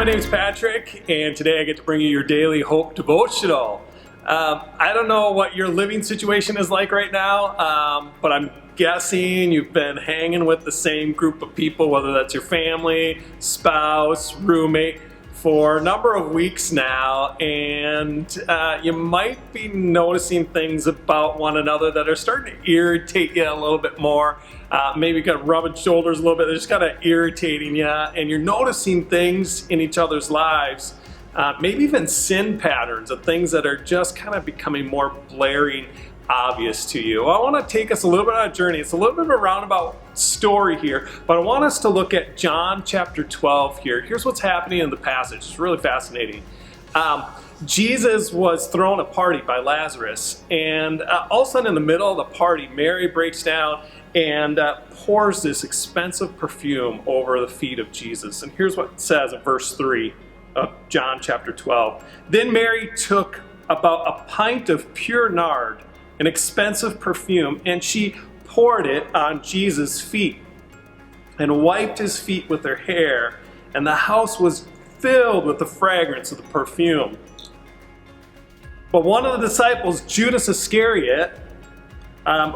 my name is Patrick, and today I get to bring you your daily Hope Devotional. I don't know what your living situation is like right now, but I'm guessing you've been hanging with the same group of people, whether that's your family, spouse, roommate, for a number of weeks now, and you might be noticing things about one another that are starting to irritate you a little bit more. Maybe kind of rubbing shoulders a little bit. They're just kind of irritating you, and you're noticing things in each other's lives, maybe even sin patterns of things that are just kind of becoming more blaring obvious to you. I want to take us a little bit on a journey. It's a little bit of a roundabout story here, but I want us to look at John chapter 12 here. Here's what's happening in the passage. It's really fascinating. Jesus was thrown a party by Lazarus, and all of a sudden in the middle of the party, Mary breaks down and pours this expensive perfume over the feet of Jesus. And here's what it says in verse 3 of John chapter 12. Then Mary took about a pint of pure nard, an expensive perfume, and she poured it on Jesus' feet and wiped his feet with her hair, and the house was filled with the fragrance of the perfume. But one of the disciples, Judas Iscariot,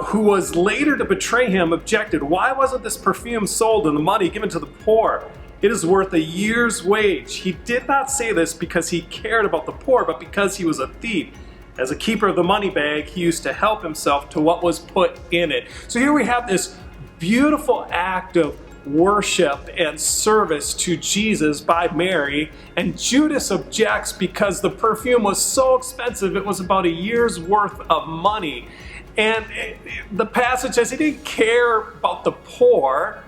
who was later to betray him, objected. Why wasn't this perfume sold and the money given to the poor? It is worth a year's wage. He did not say this because he cared about the poor, but because he was a thief. As a keeper of the money bag, he used to help himself to what was put in it. So here we have this beautiful act of worship and service to Jesus by Mary, and Judas objects because the perfume was so expensive. It was about a year's worth of money. And the passage says he didn't care about the poor.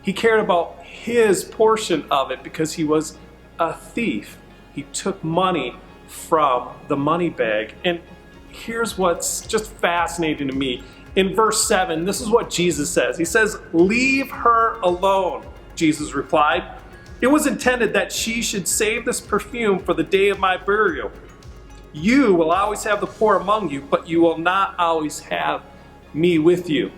He cared about his portion of it because he was a thief. He took money from the money bag. And here's what's just fascinating to me. In verse 7, this is what Jesus says. He says, "Leave her alone," Jesus replied. "It was intended that she should save this perfume for the day of my burial. You will always have the poor among you, but you will not always have me with you."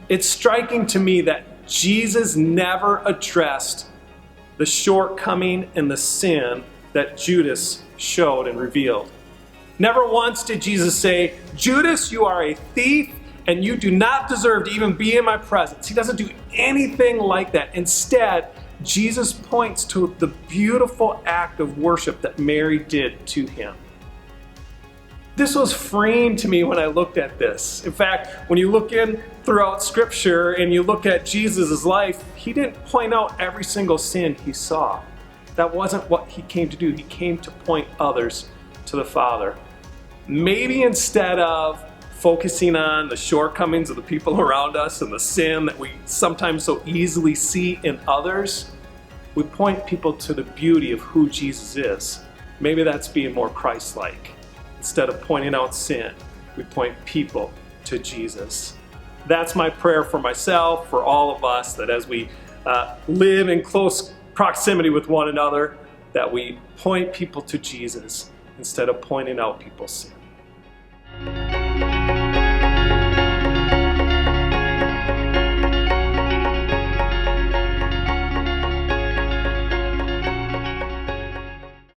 It's striking to me that Jesus never addressed the shortcoming and the sin that Judas showed and revealed. Never once did Jesus say, "Judas, you are a thief and you do not deserve to even be in my presence." He doesn't do anything like that. Instead, Jesus points to the beautiful act of worship that Mary did to him. This was freeing to me when I looked at this. In fact, when you look in throughout Scripture and you look at Jesus' life, he didn't point out every single sin he saw. That wasn't what he came to do. He came to point others to the Father. Maybe instead of focusing on the shortcomings of the people around us and the sin that we sometimes so easily see in others, we point people to the beauty of who Jesus is. Maybe that's being more Christ-like. Instead of pointing out sin, we point people to Jesus. That's my prayer for myself, for all of us, that as we live in close proximity with one another, that we point people to Jesus instead of pointing out people's sin.